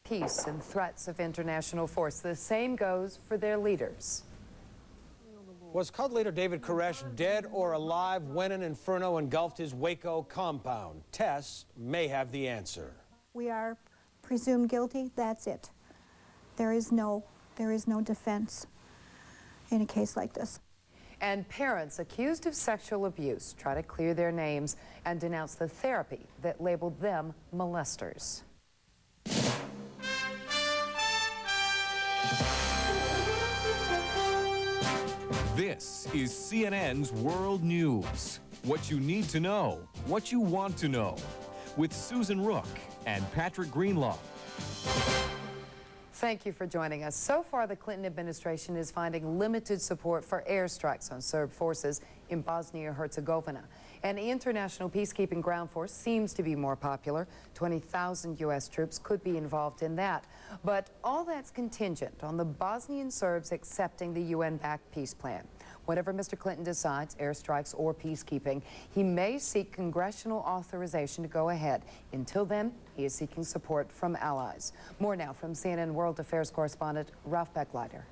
peace and threats of international force. The same goes for their leaders. Was Cud leader David Koresh dead or alive when an inferno engulfed his Waco compound? Tests may have the answer. We are presumed guilty. That's it. There is no defense in a case like this. And parents accused of sexual abuse try to clear their names and denounce the therapy that labeled them molesters. This is CNN's World News. What you need to know, what you want to know, with Susan Rook and Patrick Greenlaw. Thank you for joining us. So far, the Clinton administration is finding limited support for airstrikes on Serb forces in Bosnia-Herzegovina. An international peacekeeping ground force seems to be more popular. 20,000 U.S. troops could be involved in that. But all that's contingent on the Bosnian Serbs accepting the UN-backed peace plan. Whatever Mr. Clinton decides, airstrikes or peacekeeping, he may seek congressional authorization to go ahead. Until then, he is seeking support from allies. More now from CNN World Affairs correspondent Ralph Beckleiter.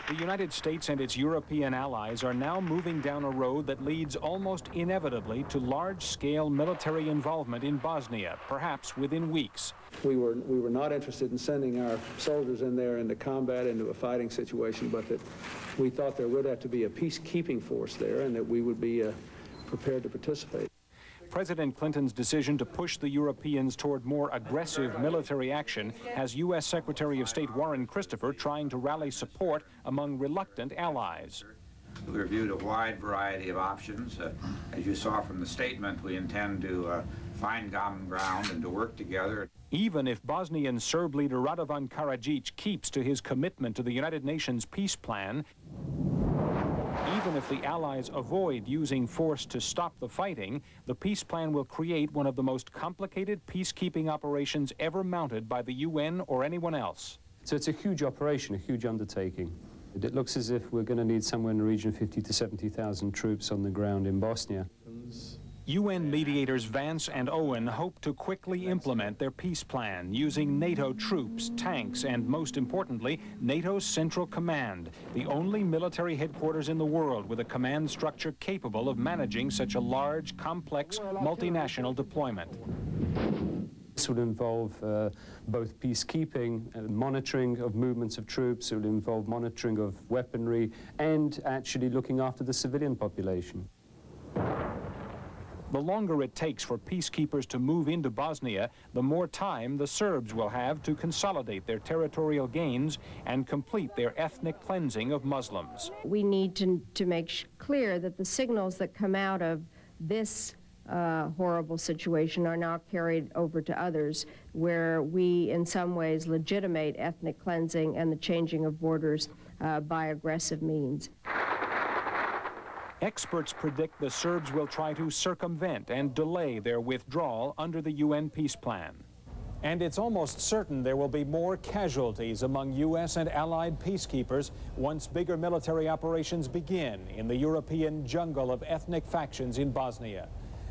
The United States and its European allies are now moving down a road that leads almost inevitably to large-scale military involvement in Bosnia, perhaps within weeks. We were not interested in sending our soldiers in there into combat, into a fighting situation, but that we thought there would have to be a peacekeeping force there and that we would be prepared to participate. President Clinton's decision to push the Europeans toward more aggressive military action has U.S. Secretary of State Warren Christopher trying to rally support among reluctant allies. We reviewed a wide variety of options. As you saw from the statement, we intend to find common ground and to work together. Even if Bosnian Serb leader Radovan Karadzic keeps to his commitment to the United Nations peace plan, even if the Allies avoid using force to stop the fighting, the peace plan will create one of the most complicated peacekeeping operations ever mounted by the UN or anyone else. So it's a huge operation, a huge undertaking. It looks as if we're going to need somewhere in the region of 50,000 to 70,000 troops on the ground in Bosnia. UN mediators Vance and Owen hope to quickly implement their peace plan using NATO troops, tanks, and most importantly, NATO's Central Command, the only military headquarters in the world with a command structure capable of managing such a large, complex, multinational deployment. This would involve both peacekeeping, monitoring of movements of troops, it would involve monitoring of weaponry, and actually looking after the civilian population. The longer it takes for peacekeepers to move into Bosnia, the more time the Serbs will have to consolidate their territorial gains and complete their ethnic cleansing of Muslims. We need to make clear that the signals that come out of this horrible situation are now carried over to others, where we in some ways legitimate ethnic cleansing and the changing of borders by aggressive means. Experts predict the Serbs will try to circumvent and delay their withdrawal under the UN peace plan. And it's almost certain there will be more casualties among U.S. and allied peacekeepers once bigger military operations begin in the European jungle of ethnic factions in Bosnia.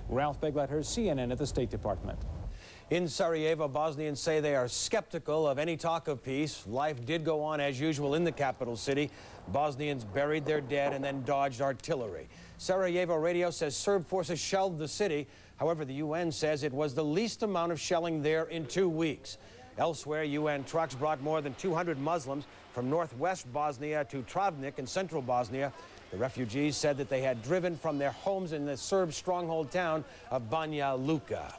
Ralph Beckleiter, CNN at the State Department. In Sarajevo, Bosnians say they are skeptical of any talk of peace. Life did go on as usual in the capital city. Bosnians buried their dead and then dodged artillery. Sarajevo radio says Serb forces shelled the city. However, the UN says it was the least amount of shelling there in 2 weeks. Elsewhere, UN trucks brought more than 200 Muslims from northwest Bosnia to Travnik in central Bosnia. The refugees said that they had driven from their homes in the Serb stronghold town of Banja Luka.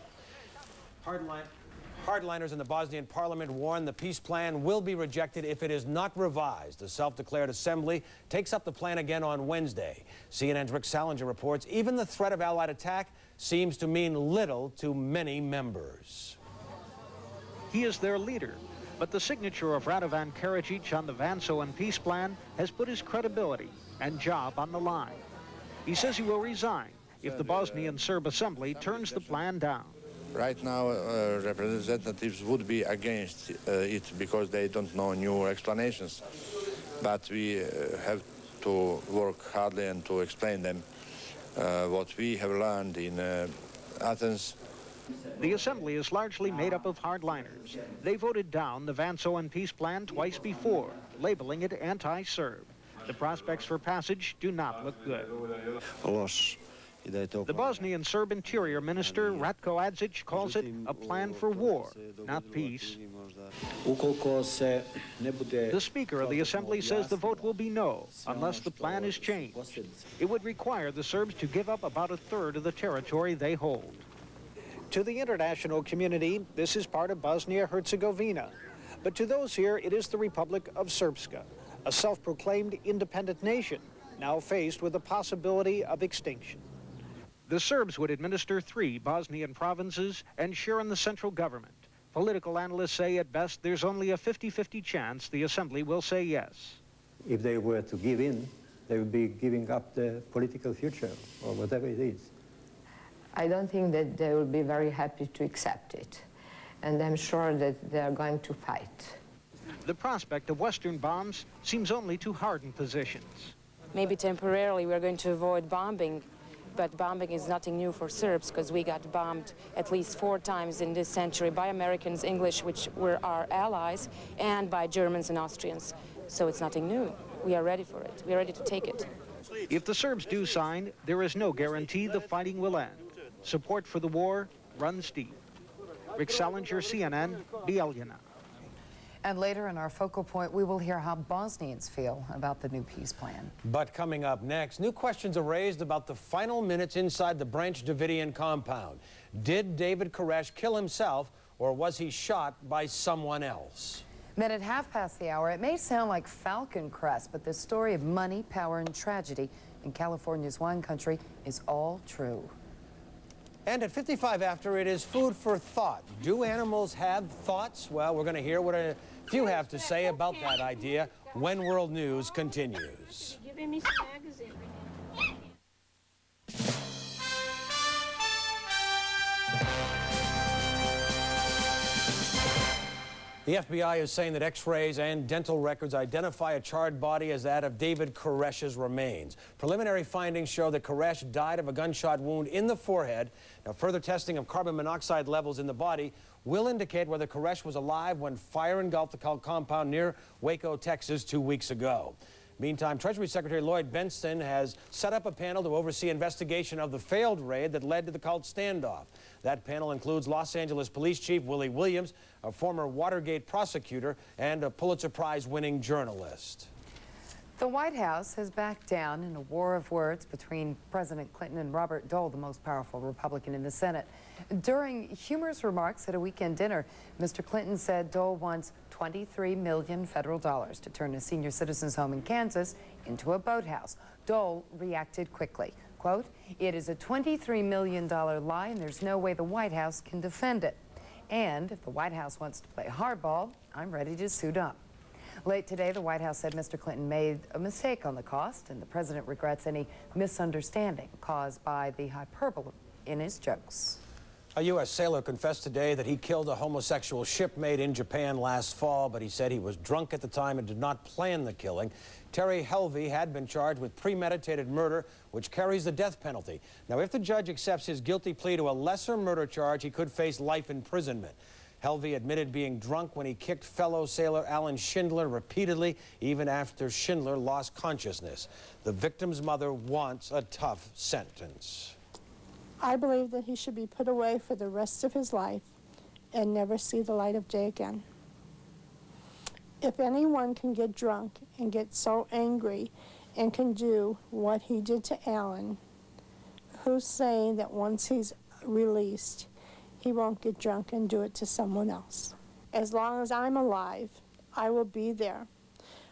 Hardliners in the Bosnian parliament warn the peace plan will be rejected if it is not revised. The self-declared assembly takes up the plan again on Wednesday. CNN's Rick Salinger reports even the threat of Allied attack seems to mean little to many members. He is their leader, but the signature of Radovan Karadzic on the Vance-Owen peace plan has put his credibility and job on the line. He says he will resign if the Bosnian Serb assembly turns the plan down. Right now, representatives would be against it because they don't know new explanations. But we have to work hardly and to explain them what we have learned in Athens The assembly is largely made up of hardliners. They voted down the Vanso peace plan twice before, labeling it anti-Serb. The prospects for passage do not look good. The Bosnian Serb Interior Minister Ratko Adzic calls it a plan for war, not peace. The Speaker of the Assembly says the vote will be no unless the plan is changed. It would require the Serbs to give up about a third of the territory they hold. To the international community, this is part of Bosnia-Herzegovina. But to those here, it is the Republic of Srpska, a self-proclaimed independent nation, now faced with the possibility of extinction. The Serbs would administer 3 Bosnian provinces and share in the central government. Political analysts say at best there's only a 50-50 chance the Assembly will say yes. If they were to give in, they would be giving up the political future, or whatever it is. I don't think that they will be very happy to accept it, and I'm sure that they are going to fight. The prospect of Western bombs seems only to harden positions. Maybe temporarily we're going to avoid bombing, but bombing is nothing new for Serbs, because we got bombed at least 4 times in this century by Americans, English, which were our allies, and by Germans and Austrians. So it's nothing new. We are ready for it. We are ready to take it. If the Serbs do sign, there is no guarantee the fighting will end. Support for the war runs deep. Rick Salinger, CNN, Bijeljina. And later in our focal point, we will hear how Bosnians feel about the new peace plan. But coming up next, new questions are raised about the final minutes inside the Branch Davidian compound. Did David Koresh kill himself, or was he shot by someone else? Then at 1:30, it may sound like Falcon Crest, but the story of money, power, and tragedy in California's wine country is all true. And at 55 after, it is food for thought. Do animals have thoughts? Well, we're going to hear what a few have to say about that idea when World News continues. Give me some magazine. The FBI is saying that X-rays and dental records identify a charred body as that of David Koresh's remains. Preliminary findings show that Koresh died of a gunshot wound in the forehead. Now, further testing of carbon monoxide levels in the body will indicate whether Koresh was alive when fire engulfed the cult compound near Waco, Texas 2 weeks ago. Meantime, Treasury Secretary Lloyd Bentsen has set up a panel to oversee investigation of the failed raid that led to the cult standoff. That panel includes Los Angeles Police Chief Willie Williams, a former Watergate prosecutor, and a Pulitzer Prize-winning journalist. The White House has backed down in a war of words between President Clinton and Robert Dole, the most powerful Republican in the Senate. During humorous remarks at a weekend dinner, Mr. Clinton said Dole wants $23 million federal dollars to turn a senior citizen's home in Kansas into a boathouse. Dole reacted quickly. Quote, "It is a $23 million lie, and there's no way the White House can defend it. And if the White House wants to play hardball, I'm ready to suit up." Late today, the White House said Mr. Clinton made a mistake on the cost, and the president regrets any misunderstanding caused by the hyperbole in his jokes. A U.S. sailor confessed today that he killed a homosexual shipmate in Japan last fall, but he said he was drunk at the time and did not plan the killing. Terry Helvey had been charged with premeditated murder, which carries the death penalty. Now, if the judge accepts his guilty plea to a lesser murder charge, he could face life imprisonment. Helvey admitted being drunk when he kicked fellow sailor Alan Schindler repeatedly, even after Schindler lost consciousness. The victim's mother wants a tough sentence. I believe that he should be put away for the rest of his life and never see the light of day again. If anyone can get drunk and get so angry and can do what he did to Alan, who's saying that once he's released, he won't get drunk and do it to someone else? As long as I'm alive, I will be there.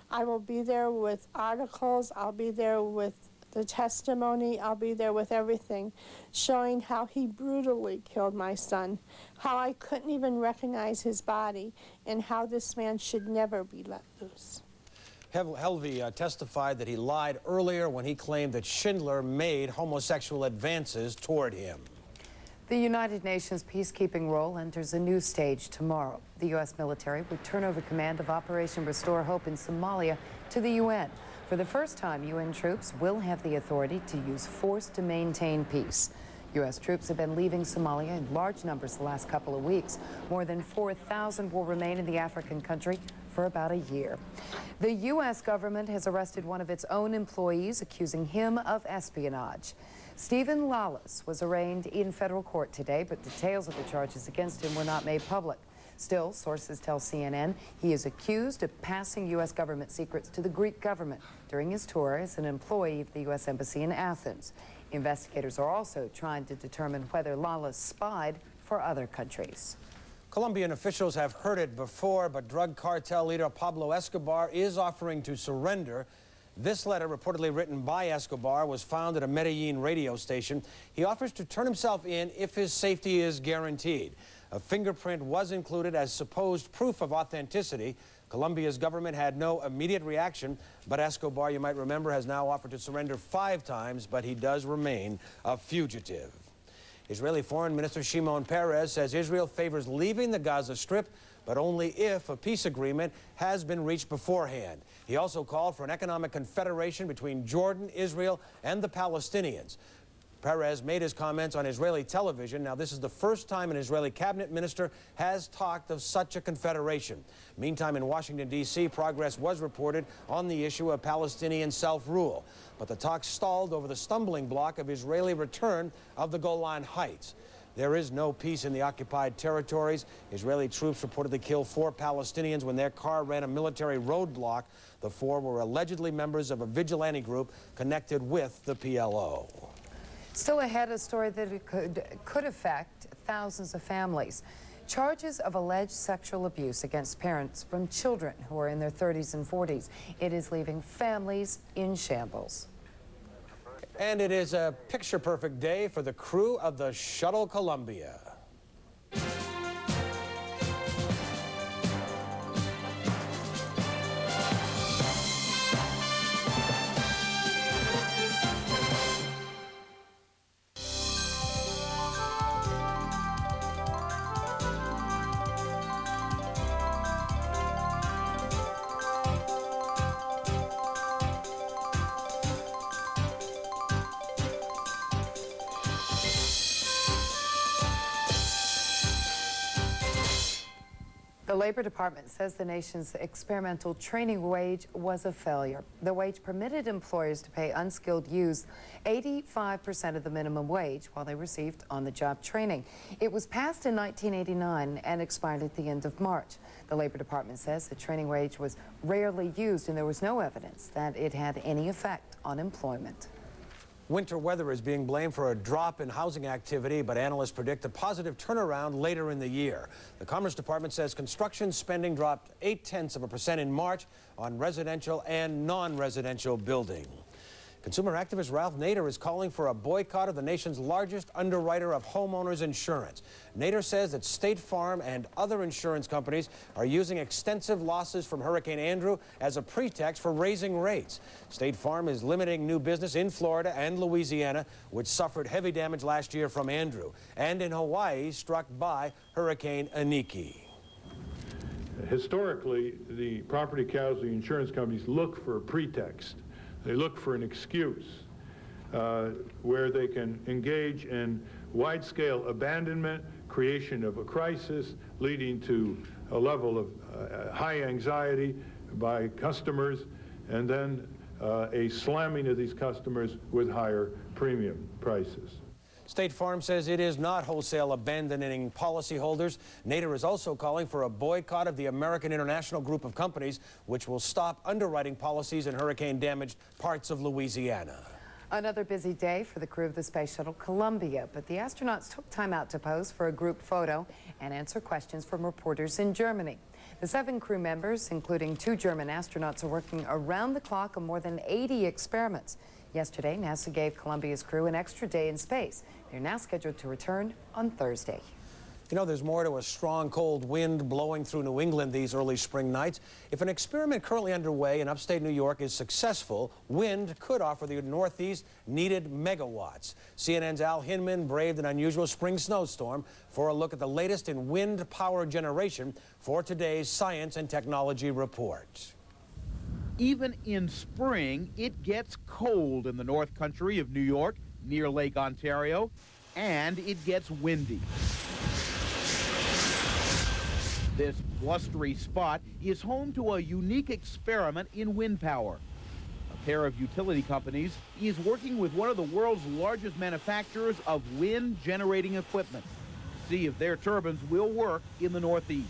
I will be there with articles, I'll be there with the testimony, I'll be there with everything, showing how he brutally killed my son, how I couldn't even recognize his body, and how this man should never be let loose. Helvey testified that he lied earlier when he claimed that Schindler made homosexual advances toward him. The United Nations peacekeeping role enters a new stage tomorrow. The U.S. military would turn over command of Operation Restore Hope in Somalia to the UN. For the first time, UN troops will have the authority to use force to maintain peace. U.S. troops have been leaving Somalia in large numbers the last couple of weeks. More than 4,000 will remain in the African country for about a year. The U.S. government has arrested one of its own employees, accusing him of espionage. Stephen Lawless was arraigned in federal court today, but details of the charges against him were not made public. Still, sources tell CNN he is accused of passing U.S. government secrets to the Greek government during his tour as an employee of the U.S. Embassy in Athens. Investigators are also trying to determine whether Lawless spied for other countries. Colombian officials have heard it before, but drug cartel leader Pablo Escobar is offering to surrender. This letter, reportedly written by Escobar, was found at a Medellin radio station. He offers to turn himself in if his safety is guaranteed. A fingerprint was included as supposed proof of authenticity. Colombia's government had no immediate reaction, but Escobar, you might remember, has now offered to surrender 5 times, but he does remain a fugitive. Israeli Foreign Minister Shimon Peres says Israel favors leaving the Gaza Strip, but only if a peace agreement has been reached beforehand. He also called for an economic confederation between Jordan, Israel, and the Palestinians. Peres made his comments on Israeli television. Now, this is the first time an Israeli cabinet minister has talked of such a confederation. Meantime, in Washington, D.C., progress was reported on the issue of Palestinian self-rule. But the talks stalled over the stumbling block of Israeli return of the Golan Heights. There is no peace in the occupied territories. Israeli troops reportedly killed 4 Palestinians when their car ran a military roadblock. The 4 were allegedly members of a vigilante group connected with the PLO. Still ahead, a story that could affect thousands of families. Charges of alleged sexual abuse against parents from children who are in their 30s and 40s. It is leaving families in shambles. And it is a picture-perfect day for the crew of the Shuttle Columbia. The Labor Department says the nation's experimental training wage was a failure. The wage permitted employers to pay unskilled youths 85% of the minimum wage while they received on-the-job training. It was passed in 1989 and expired at the end of March. The Labor Department says the training wage was rarely used and there was no evidence that it had any effect on employment. Winter weather is being blamed for a drop in housing activity, but analysts predict a positive turnaround later in the year. The Commerce Department says construction spending dropped 0.8% in March on residential and non-residential building. Consumer activist Ralph Nader is calling for a boycott of the nation's largest underwriter of homeowners insurance. Nader says that State Farm and other insurance companies are using extensive losses from Hurricane Andrew as a pretext for raising rates. State Farm is limiting new business in Florida and Louisiana, which suffered heavy damage last year from Andrew, and in Hawaii, struck by Hurricane Iniki. Historically, the property casualty insurance companies look for a pretext. They look for an excuse where they can engage in wide-scale abandonment, creation of a crisis, leading to a level of high anxiety by customers, and then a slamming of these customers with higher premium prices. State Farm says it is not wholesale abandoning policyholders. Nader is also calling for a boycott of the American International Group of Companies, which will stop underwriting policies in hurricane-damaged parts of Louisiana. Another busy day for the crew of the Space Shuttle Columbia, but the astronauts took time out to pose for a group photo and answer questions from reporters in Germany. The 7 crew members, including 2 German astronauts, are working around the clock on more than 80 experiments. Yesterday, NASA gave Columbia's crew an extra day in space. They're now scheduled to return on Thursday. You know, there's more to a strong, cold wind blowing through New England these early spring nights. If an experiment currently underway in upstate New York is successful, wind could offer the Northeast needed megawatts. CNN's Al Hinman braved an unusual spring snowstorm for a look at the latest in wind power generation for today's Science and Technology Report. Even in spring, it gets cold in the North Country of New York, near Lake Ontario. and it gets windy. This blustery spot is home to a unique experiment in wind power. A pair of utility companies is working with one of the world's largest manufacturers of wind generating equipment to see if their turbines will work in the Northeast.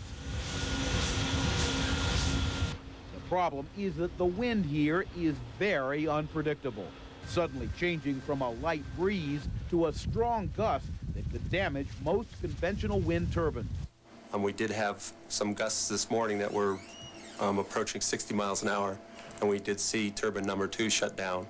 The problem is that the wind here is very unpredictable, suddenly changing from a light breeze to a strong gust that could damage most conventional wind turbines. We did have some gusts this morning that were approaching 60 miles an hour, and we did see turbine number 2 shut down.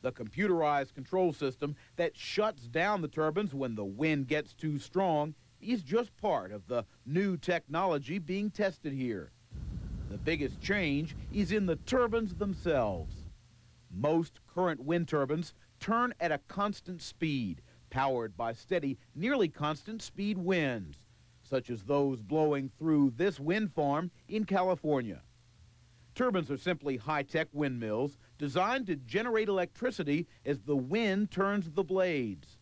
The computerized control system that shuts down the turbines when the wind gets too strong is just part of the new technology being tested here. The biggest change is in the turbines themselves. Most current wind turbines turn at a constant speed, powered by steady, nearly constant speed winds, such as those blowing through this wind farm in California. Turbines are simply high-tech windmills designed to generate electricity as the wind turns the blades.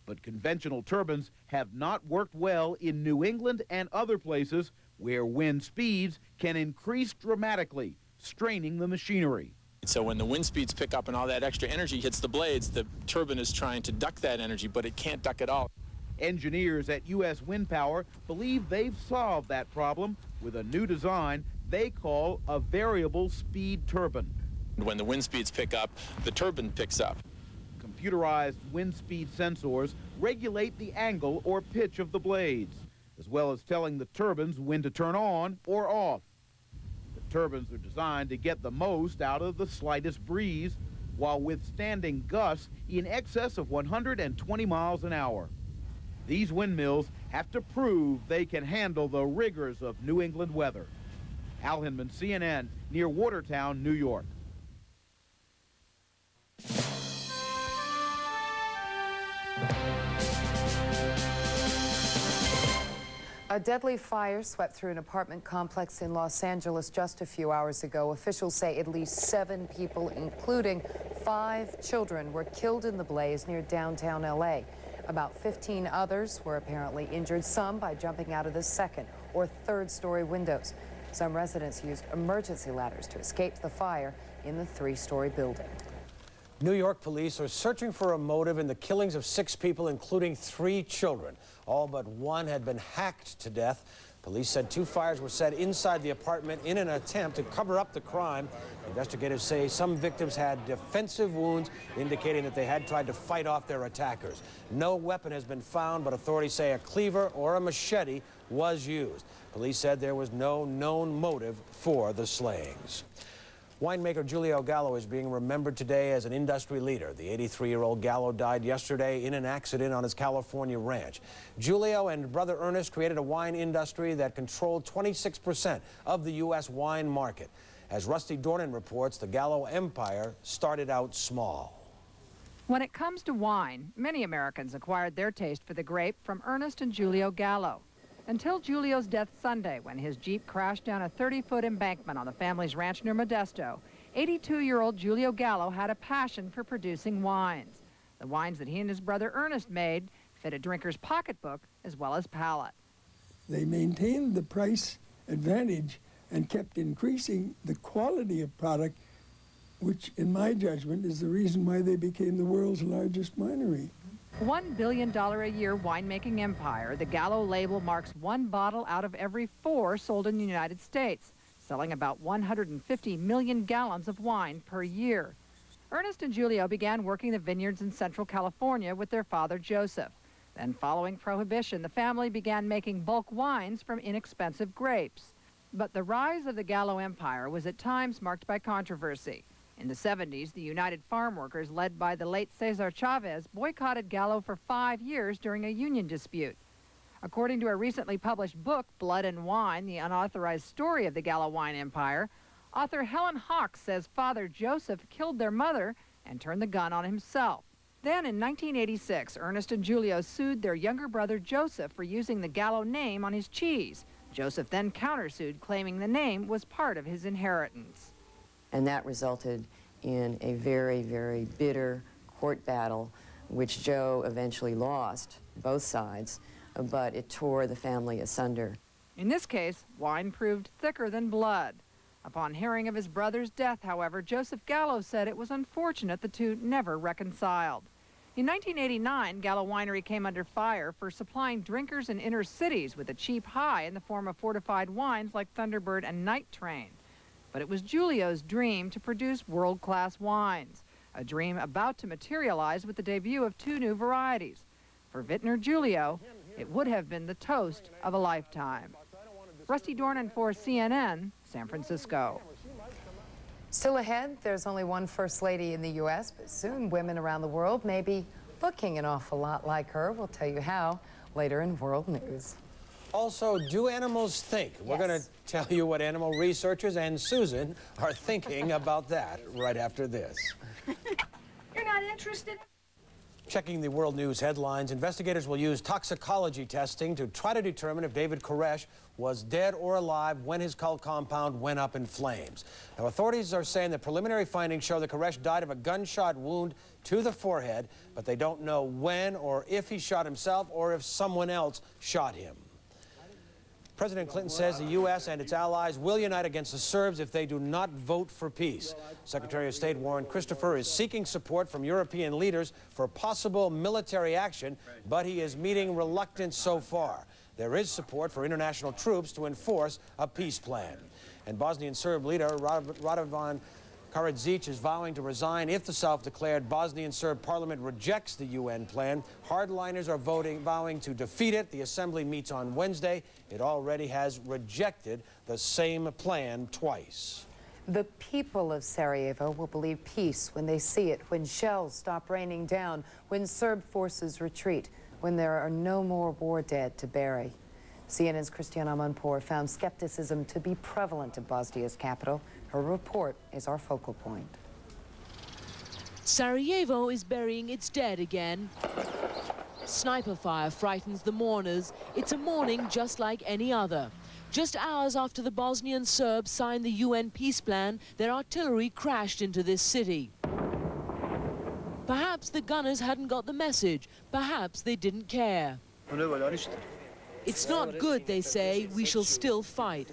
But conventional turbines have not worked well in New England and other places where wind speeds can increase dramatically, straining the machinery. So when the wind speeds pick up and all that extra energy hits the blades, the turbine is trying to duck that energy, but it can't duck it all. Engineers at U.S. Wind Power believe they've solved that problem with a new design they call a variable speed turbine. When the wind speeds pick up, the turbine picks up. Computerized wind speed sensors regulate the angle or pitch of the blades, as well as telling the turbines when to turn on or off. The turbines are designed to get the most out of the slightest breeze while withstanding gusts in excess of 120 miles an hour. These windmills have to prove they can handle the rigors of New England weather. Al Hinman, CNN, near Watertown, New York. A deadly fire swept through an apartment complex in Los Angeles just a few hours ago. Officials say at least 7 people, including 5 children, were killed in the blaze near downtown LA. About 15 others were apparently injured, some by jumping out of the 2nd or 3rd story windows. Some residents used emergency ladders to escape the fire in the 3-story building. New York police are searching for a motive in the killings of 6 people, including 3 children. All but one had been hacked to death. Police said 2 fires were set inside the apartment in an attempt to cover up the crime. Investigators say some victims had defensive wounds, indicating that they had tried to fight off their attackers. No weapon has been found, but authorities say a cleaver or a machete was used. Police said there was no known motive for the slayings. Winemaker Giulio Gallo is being remembered today as an industry leader. The 83-year-old Gallo died yesterday in an accident on his California ranch. Giulio and brother Ernest created a wine industry that controlled 26% of the U.S. wine market. As Rusty Dornan reports, the Gallo empire started out small. When it comes to wine, many Americans acquired their taste for the grape from Ernest and Giulio Gallo. Until Giulio's death Sunday, when his Jeep crashed down a 30-foot embankment on the family's ranch near Modesto, 82-year-old Giulio Gallo had a passion for producing wines. The wines that he and his brother Ernest made fit a drinker's pocketbook as well as palate. They maintained the price advantage and kept increasing the quality of product, which, in my judgment, is the reason why they became the world's largest winery. $1 billion a year winemaking empire, the Gallo label marks 1 bottle out of every 4 sold in the United States, selling about 150 million gallons of wine per year. Ernest and Giulio began working the vineyards in Central California with their father Joseph. Then, following Prohibition, the family began making bulk wines from inexpensive grapes. But the rise of the Gallo empire was at times marked by controversy. In the 70s, the United Farm Workers, led by the late Cesar Chavez, boycotted Gallo for 5 years during a union dispute. According to a recently published book, Blood and Wine, the unauthorized story of the Gallo wine empire, author Helen Hawks says Father Joseph killed their mother and turned the gun on himself. Then in 1986, Ernest and Giulio sued their younger brother Joseph for using the Gallo name on his cheese. Joseph then countersued, claiming the name was part of his inheritance. And that resulted in a very, very bitter court battle which Joe eventually lost, both sides, but it tore the family asunder. In this case, wine proved thicker than blood. Upon hearing of his brother's death, however, Joseph Gallo said it was unfortunate the two never reconciled. In 1989, Gallo Winery came under fire for supplying drinkers in inner cities with a cheap high in the form of fortified wines like Thunderbird and Night Train. But it was Giulio's dream to produce world-class wines, a dream about to materialize with the debut of 2 new varieties. For Vintner Giulio, it would have been the toast of a lifetime. Rusty Dornan for CNN, San Francisco. Still ahead, there's only one First Lady in the U.S., but soon women around the world may be looking an awful lot like her. We'll tell you how later in World News. Also, do animals think? We're going to tell you what animal researchers and Susan are thinking about that right after this. You're not interested? Checking the World News headlines, investigators will use toxicology testing to try to determine if David Koresh was dead or alive when his cult compound went up in flames. Now, authorities are saying that preliminary findings show that Koresh died of a gunshot wound to the forehead, but they don't know when or if he shot himself or if someone else shot him. President Clinton says the U.S. and its allies will unite against the Serbs if they do not vote for peace. Secretary of State Warren Christopher is seeking support from European leaders for possible military action, but he is meeting reluctance so far. There is support for international troops to enforce a peace plan. And Bosnian Serb leader Radovan Karadzic is vowing to resign if the self-declared Bosnian Serb parliament rejects the UN plan. Hardliners are vowing to defeat it. The assembly meets on Wednesday. It already has rejected the same plan twice. The people of Sarajevo will believe peace when they see it, when shells stop raining down, when Serb forces retreat, when there are no more war dead to bury. CNN's Christiana Amanpour found skepticism to be prevalent in Bosnia's capital. Her report is our focal point. Sarajevo is burying its dead again. Sniper fire frightens the mourners. It's a morning just like any other. Just hours after the Bosnian Serbs signed the UN peace plan, their artillery crashed into this city. Perhaps the gunners hadn't got the message. Perhaps they didn't care. It's not good, they say. We shall still fight.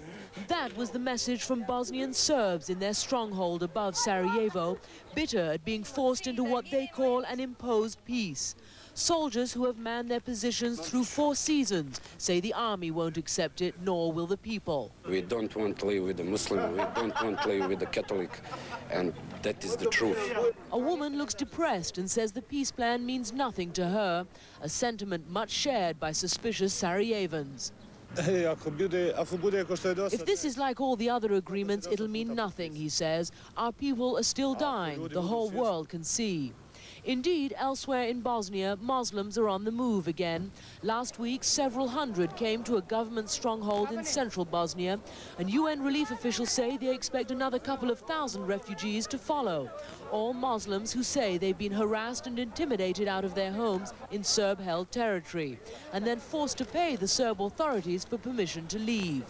That was the message from Bosnian Serbs in their stronghold above Sarajevo, bitter at being forced into what they call an imposed peace. Soldiers who have manned their positions through 4 seasons say the army won't accept it, nor will the people. We don't want to live with the Muslim, we don't want to live with the Catholic, and that is the truth. A woman looks depressed and says the peace plan means nothing to her, a sentiment much shared by suspicious Sarajevans. If this is like all the other agreements, it'll mean nothing, he says. Our people are still dying, the whole world can see. Indeed, elsewhere in Bosnia, Muslims are on the move again. Last week, several hundred came to a government stronghold in central Bosnia, and UN relief officials say they expect another couple of thousand refugees to follow. All Muslims who say they've been harassed and intimidated out of their homes in Serb-held territory, and then forced to pay the Serb authorities for permission to leave.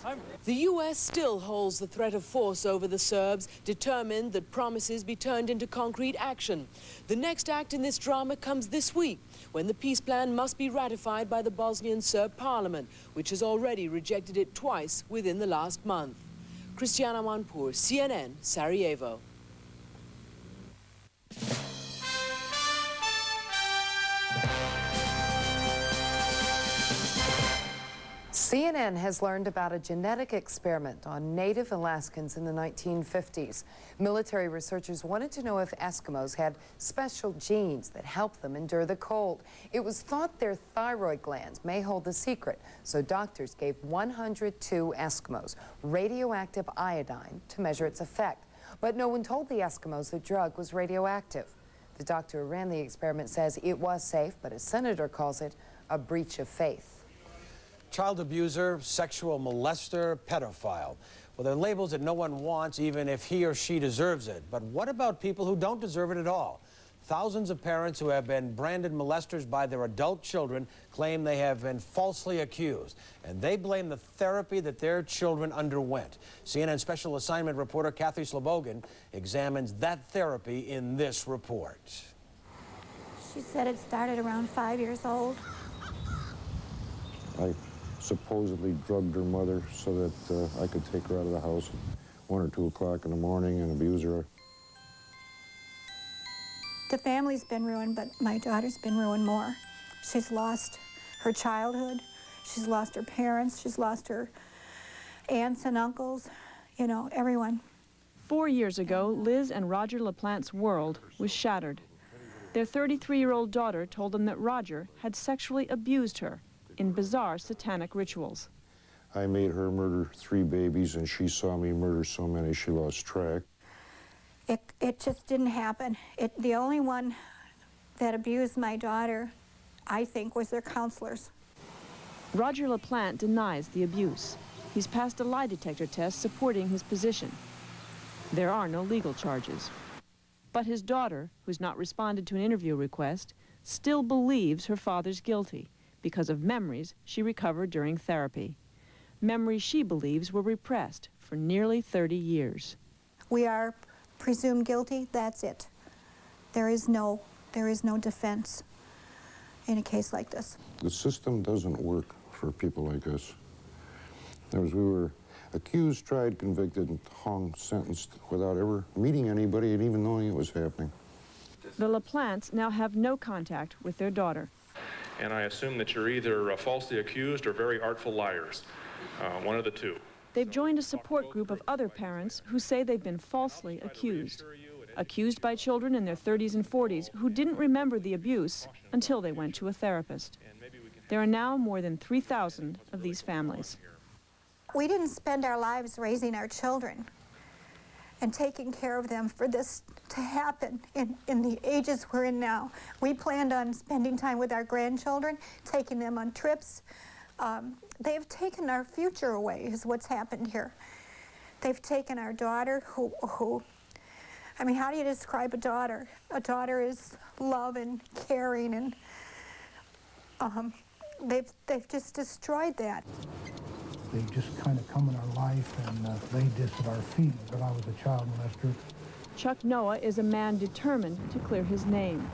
The US still holds the threat of force over the Serbs, determined that promises be turned into concrete action. The next act in this drama comes this week, when the peace plan must be ratified by the Bosnian Serb parliament, which has already rejected it twice within the last month. Christiana Amanpour, CNN, Sarajevo. CNN has learned about a genetic experiment on native Alaskans in the 1950s. Military researchers wanted to know if Eskimos had special genes that help them endure the cold. It was thought their thyroid glands may hold the secret, so doctors gave 102 Eskimos radioactive iodine to measure its effect. But no one told the Eskimos the drug was radioactive. The doctor who ran the experiment says it was safe, but a senator calls it a breach of faith. Child abuser, sexual molester, pedophile. Well, they're labels that no one wants, even if he or she deserves it. But what about people who don't deserve it at all? Thousands of parents who have been branded molesters by their adult children claim they have been falsely accused, and they blame the therapy that their children underwent. CNN special assignment reporter Kathy Slobogan examines that therapy in this report. She said it started around 5 years old. I supposedly drugged her mother so that I could take her out of the house at 1 or 2 o'clock in the morning and abuse her. The family's been ruined, but my daughter's been ruined more. She's lost her childhood. She's lost her parents. She's lost her aunts and uncles, you know, everyone. 4 years ago, Liz and Roger LaPlante's world was shattered. Their 33-year-old daughter told them that Roger had sexually abused her in bizarre satanic rituals. I made her murder 3 babies, and she saw me murder so many she lost track. It just didn't happen. The only one that abused my daughter, I think, was their counselors. Roger LaPlante denies the abuse. He's passed a lie detector test supporting his position. There are no legal charges. But his daughter, who's not responded to an interview request, still believes her father's guilty because of memories she recovered during therapy. Memories she believes were repressed for nearly 30 years. We are presumed guilty, that's it. There is no defense in a case like this. The system doesn't work for people like us. In other words, we were accused, tried, convicted, and hung, sentenced without ever meeting anybody and even knowing it was happening. The LaPlantes now have no contact with their daughter. And I assume that you're either falsely accused or very artful liars, one of the two. They've joined a support group of other parents who say they've been falsely accused by children in their 30s and 40s who didn't remember the abuse until they went to a therapist. There are now more than 3,000 of these families. We didn't spend our lives raising our children and taking care of them for this to happen in the ages we're in now. We planned on spending time with our grandchildren, taking them on trips. They've taken our future away, is what's happened here. They've taken our daughter, who I mean, how do you describe a daughter? A daughter is love and caring, and they've just destroyed that. They just kind of come in our life and laid this at our feet. But I was a child molester. Chuck Noah is a man determined to clear his name.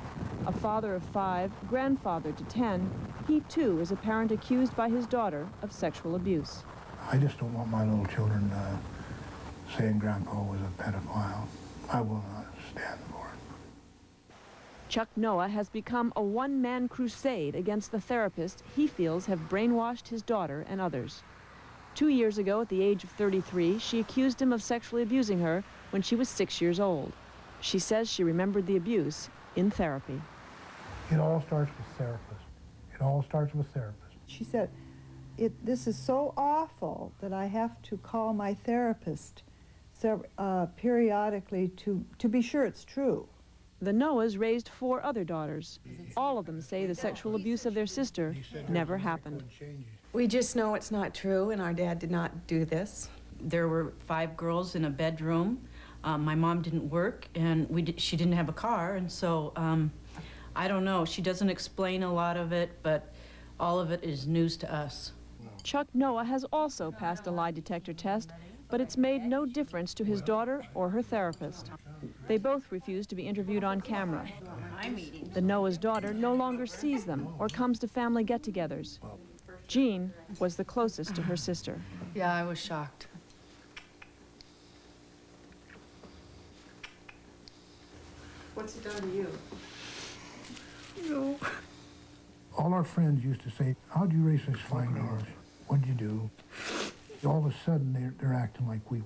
A father of 5, grandfather to 10, he too is a parent accused by his daughter of sexual abuse. I just don't want my little children saying Grandpa was a pedophile. I will not stand for it. Chuck Noah has become a one-man crusade against the therapists he feels have brainwashed his daughter and others. 2 years ago, at the age of 33, she accused him of sexually abusing her when she was 6 years old. She says she remembered the abuse in therapy. It all starts with therapists. It all starts with therapists. She said, this is so awful that I have to call my therapist periodically to be sure it's true. The Noahs raised 4 other daughters. All of them say the sexual abuse of their sister never happened. We just know it's not true, and our dad did not do this. There were 5 girls in a bedroom. My mom didn't work, and she didn't have a car, and so I don't know. She doesn't explain a lot of it, but all of it is news to us. Chuck Noah has also passed a lie detector test, but it's made no difference to his daughter or her therapist. They both refuse to be interviewed on camera. The Noah's daughter no longer sees them or comes to family get-togethers. Jean was the closest to her sister. Yeah, I was shocked. What's he done to you? No. All our friends used to say, how'd you raise such fine girls? What'd you do? All of a sudden, they're acting like we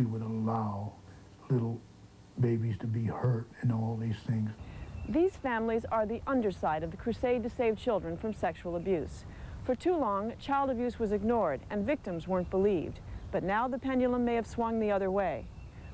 would allow little babies to be hurt and all these things. These families are the underside of the crusade to save children from sexual abuse. For too long, child abuse was ignored and victims weren't believed. But now the pendulum may have swung the other way.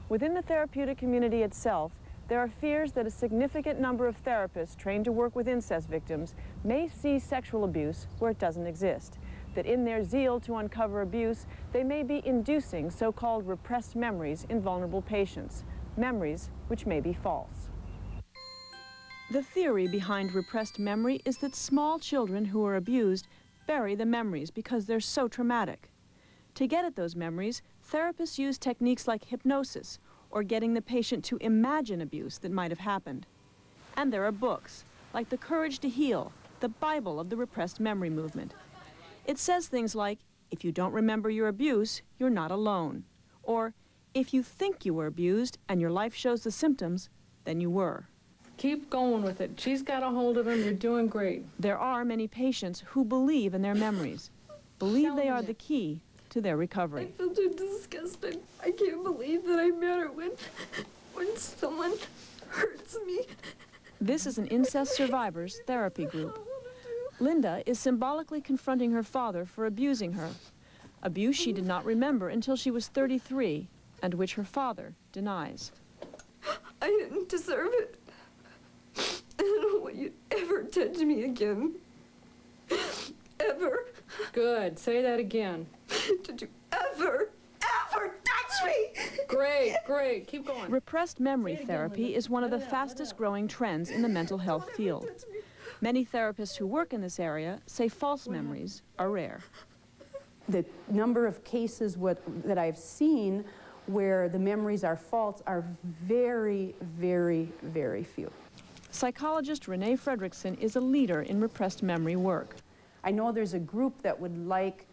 Within the therapeutic community itself, there are fears that a significant number of therapists trained to work with incest victims may see sexual abuse where it doesn't exist. That in their zeal to uncover abuse, they may be inducing so-called repressed memories in vulnerable patients, memories which may be false. The theory behind repressed memory is that small children who are abused bury the memories because they're so traumatic. To get at those memories, therapists use techniques like hypnosis or getting the patient to imagine abuse that might have happened. And there are books, like The Courage to Heal, the Bible of the repressed memory movement. It says things like, if you don't remember your abuse, you're not alone. Or, if you think you were abused and your life shows the symptoms, then you were. Keep going with it. She's got a hold of him. You're doing great. There are many patients who believe in their memories, believe they are the key to their recovery. I feel too disgusted. I can't believe that I met her when someone hurts me. This is an incest survivors therapy group. Linda is symbolically confronting her father for abusing her, abuse she did not remember until she was 33, and which her father denies. I didn't deserve it. I don't want you to ever touch me again. Ever. Good. Say that again. Did you ever touch me? Great, great. Keep going. Repressed memory therapy is one of the fastest growing trends in the mental health field. Many therapists who work in this area say false memories are rare. The number of cases that I've seen where the memories are false are very, very, very few. Psychologist Renee Fredrickson is a leader in repressed memory work. I know there's a group that would like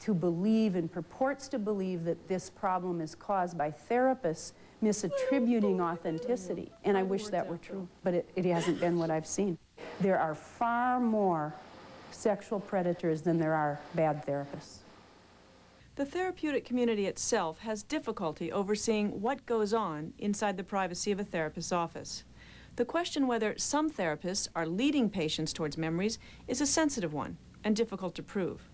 to believe and purports to believe that this problem is caused by therapists misattributing authenticity, and I wish that were true, but it hasn't been what I've seen. There are far more sexual predators than there are bad therapists. The therapeutic community itself has difficulty overseeing what goes on inside the privacy of a therapist's office. The question whether some therapists are leading patients towards memories is a sensitive one and difficult to prove.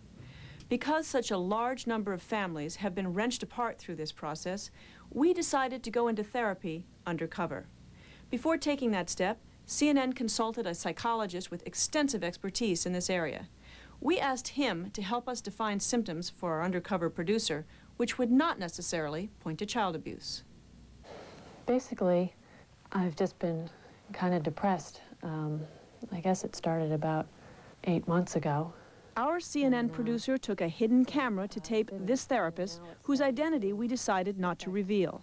Because such a large number of families have been wrenched apart through this process, we decided to go into therapy undercover. Before taking that step, CNN consulted a psychologist with extensive expertise in this area. We asked him to help us define symptoms for our undercover producer, which would not necessarily point to child abuse. Basically, I've just been kind of depressed. I guess it started about 8 months ago. Our CNN producer took a hidden camera to tape this therapist, whose identity we decided not to reveal.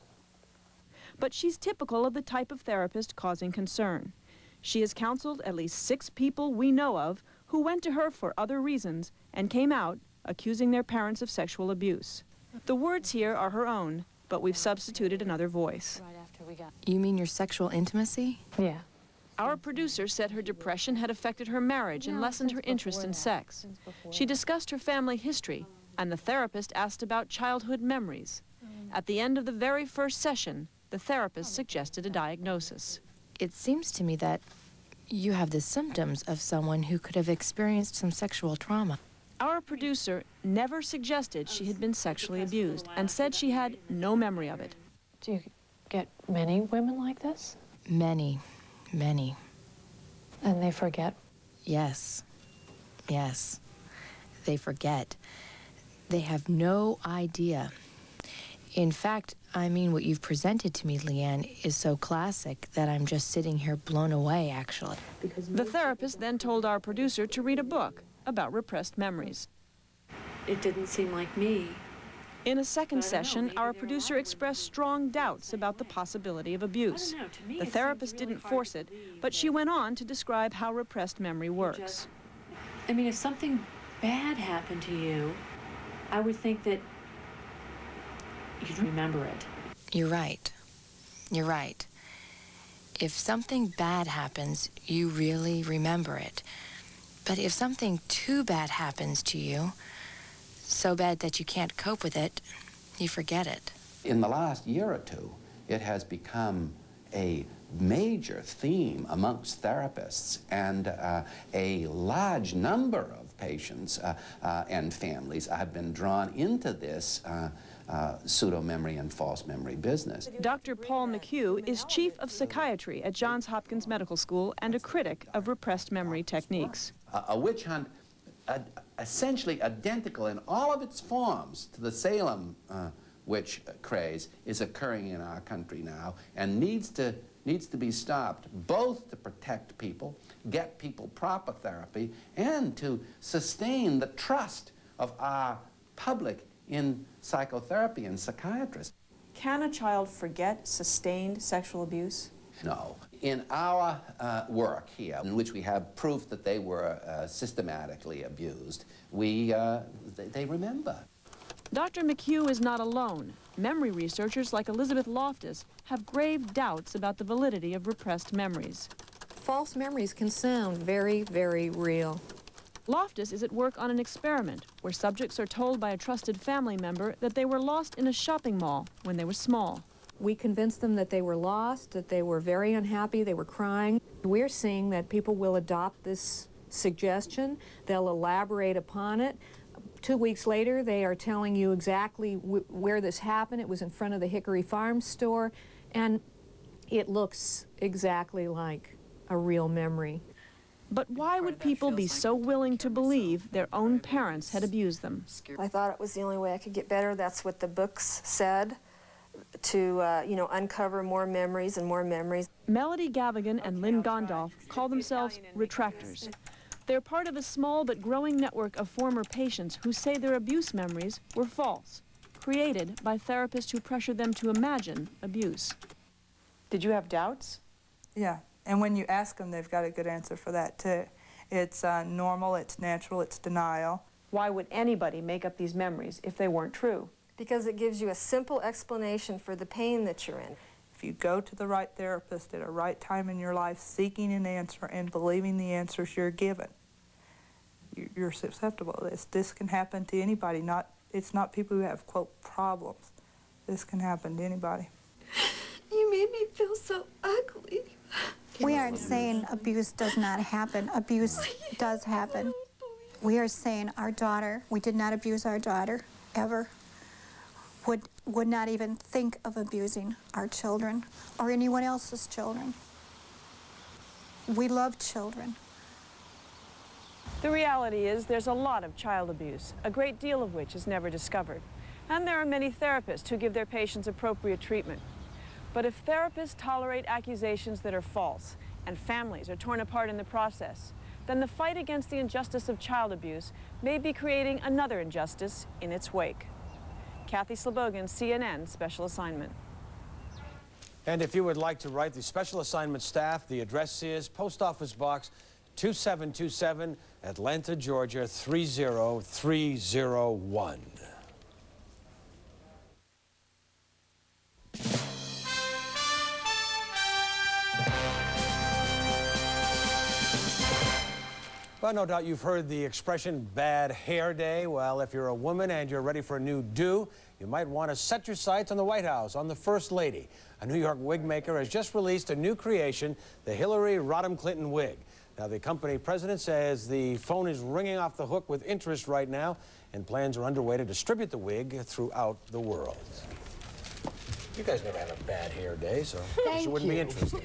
But she's typical of the type of therapist causing concern. She has counseled at least 6 people we know of who went to her for other reasons and came out accusing their parents of sexual abuse. The words here are her own, but we've substituted another voice. You mean your sexual intimacy? Yeah. Our producer said her depression had affected her marriage and lessened her interest in sex. She discussed her family history, and the therapist asked about childhood memories. At the end of the very first session, the therapist suggested a diagnosis. It seems to me that you have the symptoms of someone who could have experienced some sexual trauma. Our producer never suggested she had been sexually abused and said she had no memory of it. Do you get many women like this? Many. Many. And they forget? Yes. Yes. They forget. They have no idea. In fact, I mean, what you've presented to me, Leanne, is so classic that I'm just sitting here blown away, actually. The therapist then told our producer to read a book about repressed memories. It didn't seem like me. In a second session, our producer expressed strong doubts about the possibility of abuse. The therapist didn't force it, but she went on to describe how repressed memory works. I mean, if something bad happened to you, I would think that you'd remember it. You're right. You're right. If something bad happens, you really remember it. But if something too bad happens to you, so bad that you can't cope with it, you forget it. In the last year or two, it has become a major theme amongst therapists, and a large number of patients and families have been drawn into this pseudo-memory and false memory business. Dr. Paul McHugh is chief of psychiatry at Johns Hopkins Medical School and a critic of repressed memory techniques. A witch hunt essentially identical in all of its forms to the Salem witch craze is occurring in our country now, and needs to be stopped, both to protect people, get people proper therapy, and to sustain the trust of our public in psychotherapy and psychiatrists. Can a child forget sustained sexual abuse? No. In our work here, in which we have proof that they were systematically abused, they remember. Dr. McHugh is not alone. Memory researchers like Elizabeth Loftus have grave doubts about the validity of repressed memories. False memories can sound very, very real. Loftus is at work on an experiment where subjects are told by a trusted family member that they were lost in a shopping mall when they were small. We convinced them that they were lost, that they were very unhappy, they were crying. We're seeing that people will adopt this suggestion, they'll elaborate upon it. 2 weeks later, they are telling you exactly where this happened. It was in front of the Hickory Farm store, and it looks exactly like a real memory. But why would people be so willing to believe their own parents had abused them? I thought it was the only way I could get better. That's what the books said, to uncover more memories and more memories. Melody Gavigan and Lynn Gondolf call themselves retractors. They're part of a small but growing network of former patients who say their abuse memories were false, created by therapists who pressured them to imagine abuse. Did you have doubts? Yeah, and when you ask them, they've got a good answer for that too. It's normal, it's natural, it's denial. Why would anybody make up these memories if they weren't true? Because it gives you a simple explanation for the pain that you're in. If you go to the right therapist at a right time in your life, seeking an answer and believing the answers you're given, you're susceptible. This can happen to anybody. It's not people who have, quote, problems. This can happen to anybody. You made me feel so ugly. We aren't saying abuse does not happen. Abuse does happen. We are saying our daughter, we did not abuse our daughter, ever. Would not even think of abusing our children or anyone else's children. We love children. The reality is there's a lot of child abuse, a great deal of which is never discovered. And there are many therapists who give their patients appropriate treatment. But if therapists tolerate accusations that are false and families are torn apart in the process, then the fight against the injustice of child abuse may be creating another injustice in its wake. Kathy Slebogan, CNN Special Assignment. And if you would like to write the Special Assignment staff, the address is Post Office Box 2727, Atlanta, Georgia 30301. Well, no doubt you've heard the expression bad hair day. Well, if you're a woman and you're ready for a new do, you might want to set your sights on the White House, on the First Lady. A New York wig maker has just released a new creation, the Hillary Rodham Clinton wig. Now, the company president says the phone is ringing off the hook with interest right now, and plans are underway to distribute the wig throughout the world. You guys never had a bad hair day, so it wouldn't be interesting.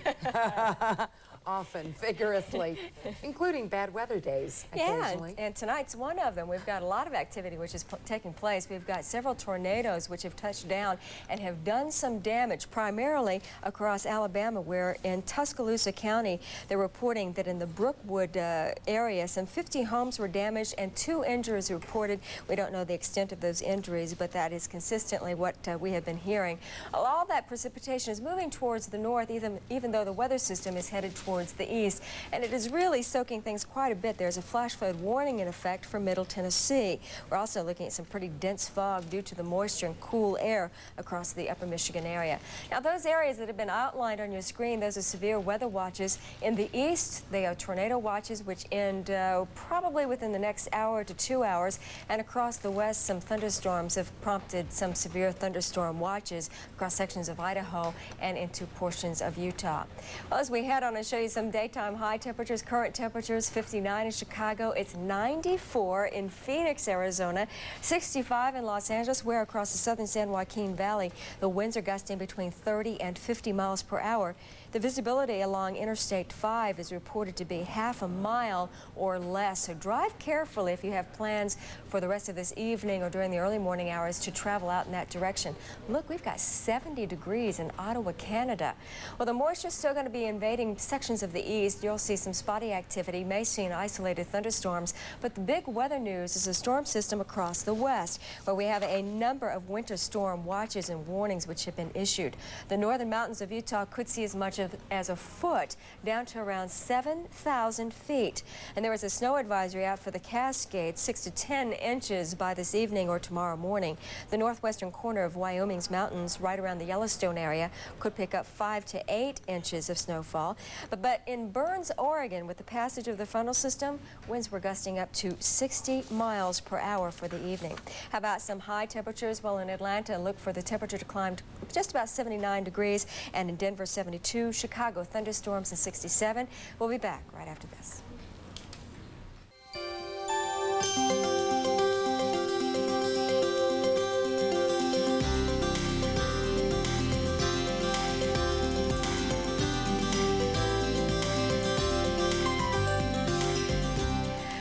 Often, vigorously, including bad weather days occasionally. Yeah, and tonight's one of them. We've got a lot of activity which is taking place. We've got several tornadoes which have touched down and have done some damage, primarily across Alabama, where in Tuscaloosa County, they're reporting that in the Brookwood area, some 50 homes were damaged and 2 injuries reported. We don't know the extent of those injuries, but that is consistently what we have been hearing. All that precipitation is moving towards the north, even though the weather system is headed towards the east, and it is really soaking things quite a bit. There's a flash flood warning in effect for Middle Tennessee. We're also looking at some pretty dense fog due to the moisture and cool air across the upper Michigan area. Now, those areas that have been outlined on your screen, those are severe weather watches. In the east, they are tornado watches, which end probably within the next hour to 2 hours, and across the west, some thunderstorms have prompted some severe thunderstorm watches across sections of Idaho and into portions of Utah. Well, as we head on and show you some daytime high temperatures, current temperatures 59 in Chicago, it's 94 in Phoenix, Arizona, 65 in Los Angeles, where across the southern San Joaquin Valley, the winds are gusting between 30 and 50 miles per hour. The visibility along Interstate 5 is reported to be half a mile or less, so drive carefully if you have plans for the rest of this evening or during the early morning hours to travel out in that direction. Look, we've got 70 degrees in Ottawa, Canada. Well, the moisture is still going to be invading sections portions of the east, you'll see some spotty activity, may see an isolated thunderstorms. But the big weather news is a storm system across the west, where we have a number of winter storm watches and warnings which have been issued. The northern mountains of Utah could see as much as a foot, down to around 7,000 feet. And there is a snow advisory out for the Cascades, 6 to 10 inches by this evening or tomorrow morning. The northwestern corner of Wyoming's mountains, right around the Yellowstone area, could pick up 5 to 8 inches of snowfall. But in Burns, Oregon, with the passage of the frontal system, winds were gusting up to 60 miles per hour for the evening. How about some high temperatures? Well, in Atlanta, look for the temperature to climb to just about 79 degrees, and in Denver, 72. Chicago, thunderstorms, and 67. We'll be back right after this.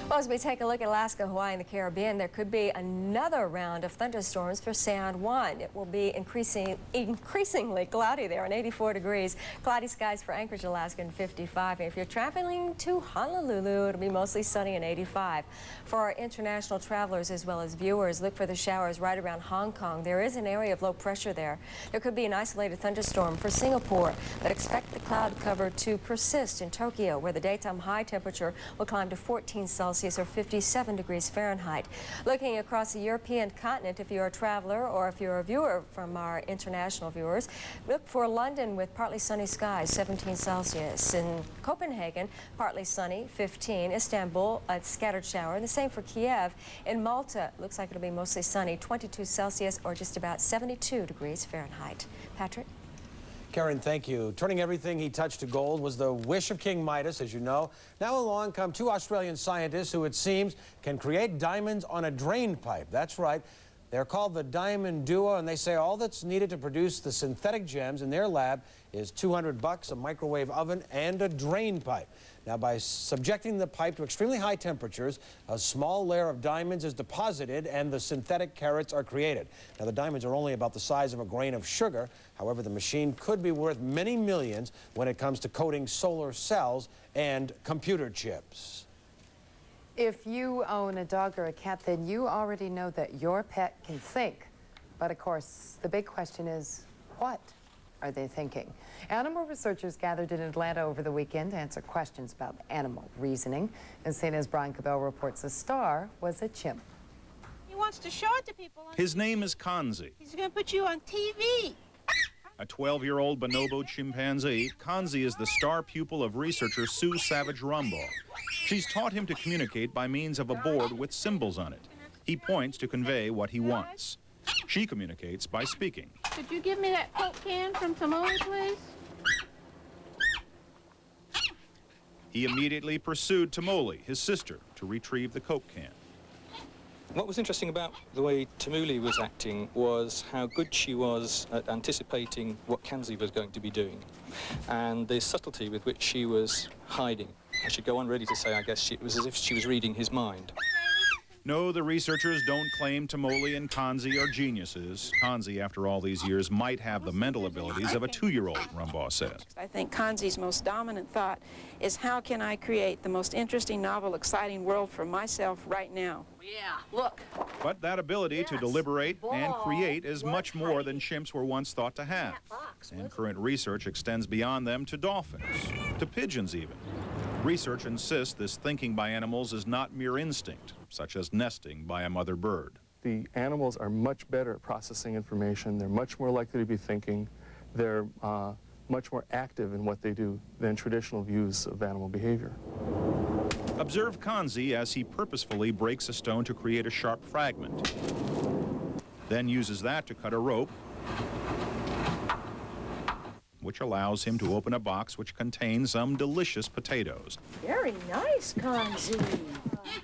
Well, as we take a look at Alaska, Hawaii, and the Caribbean, there could be another round of thunderstorms for San Juan. It will be increasingly cloudy there, and 84 degrees. Cloudy skies for Anchorage, Alaska, and 55. If you're traveling to Honolulu, it'll be mostly sunny and 85. For our international travelers as well as viewers, look for the showers right around Hong Kong. There is an area of low pressure there. There could be an isolated thunderstorm for Singapore, but expect the cloud cover to persist in Tokyo, where the daytime high temperature will climb to 14 Celsius or 57 degrees Fahrenheit. Looking across the European continent, if you're a traveler or if you're a viewer from our international viewers, look for London with partly sunny skies, 17 Celsius. In Copenhagen, partly sunny, 15. Istanbul, a scattered shower. And the same for Kiev. In Malta, looks like it'll be mostly sunny, 22 Celsius or just about 72 degrees Fahrenheit. Patrick? Karen, thank you. Turning everything he touched to gold was the wish of King Midas, as you know. Now along come two Australian scientists who, it seems, can create diamonds on a drain pipe. That's right. They're called the Diamond Duo, and they say all that's needed to produce the synthetic gems in their lab is $200, a microwave oven, and a drain pipe. Now, by subjecting the pipe to extremely high temperatures, a small layer of diamonds is deposited and the synthetic carats are created. Now, the diamonds are only about the size of a grain of sugar. However, the machine could be worth many millions when it comes to coating solar cells and computer chips. If you own a dog or a cat, then you already know that your pet can think. But of course, the big question is, what are they thinking? Animal researchers gathered in Atlanta over the weekend to answer questions about animal reasoning. And CNN's Brian Cabell reports the star was a chimp. He wants to show it to people. His name is Kanzi. He's going to put you on TV. A 12-year-old bonobo chimpanzee, Kanzi is the star pupil of researcher Sue Savage Rumbaugh. She's taught him to communicate by means of a board with symbols on it. He points to convey what he wants. She communicates by speaking. Could you give me that Coke can from Tamale, please? He immediately pursued Tamale, his sister, to retrieve the Coke can. What was interesting about the way Tamuli was acting was how good she was at anticipating what Kanzi was going to be doing, and the subtlety with which she was hiding. I should go on really to say, I guess, it was as if she was reading his mind. No, the researchers don't claim Tamale and Kanzi are geniuses. Kanzi, after all these years, might have the mental abilities of a 2-year-old, Rumbaugh says. I think Kanzi's most dominant thought is, how can I create the most interesting, novel, exciting world for myself right now? Yeah, look. But that ability to deliberate and create is much more than chimps were once thought to have. And current research extends beyond them to dolphins, to pigeons even. Research insists this thinking by animals is not mere instinct, such as nesting by a mother bird. The animals are much better at processing information. They're much more likely to be thinking. They're much more active in what they do than traditional views of animal behavior. Observe Kanzi as he purposefully breaks a stone to create a sharp fragment, then uses that to cut a rope, which allows him to open a box which contains some delicious potatoes. Very nice, Kanzi.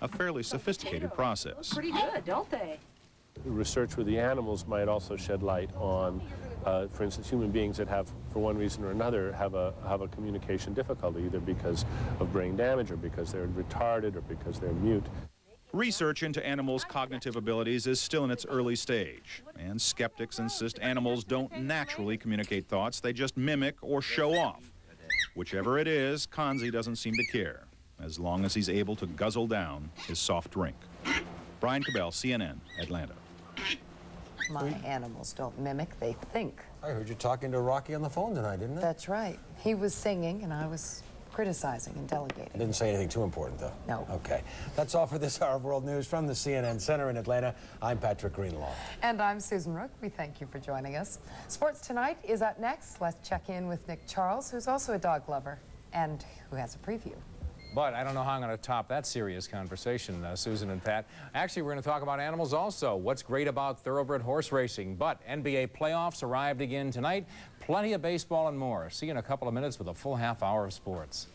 A fairly sophisticated process. Pretty good, don't they? Research with the animals might also shed light on, for instance, human beings that have, for one reason or another, have a communication difficulty, either because of brain damage or because they're retarded or because they're mute. Research into animals' cognitive abilities is still in its early stage, and skeptics insist animals don't naturally communicate thoughts, they just mimic or show off. Whichever it is, Kanzi doesn't seem to care, as long as he's able to guzzle down his soft drink. Brian Cabell, CNN, Atlanta. My animals don't mimic, they think. I heard you talking to Rocky on the phone tonight, didn't I? That's right. He was singing and I was criticizing and delegating. I didn't say anything too important, though. No. Okay. That's all for this hour of World News from the CNN Center in Atlanta. I'm Patrick Greenlaw. And I'm Susan Rook. We thank you for joining us. Sports Tonight is up next. Let's check in with Nick Charles, who's also a dog lover and who has a preview. But I don't know how I'm going to top that serious conversation, Susan and Pat. Actually, we're going to talk about animals also. What's great about thoroughbred horse racing? But NBA playoffs arrived again tonight. Plenty of baseball and more. See you in a couple of minutes with a full half hour of sports.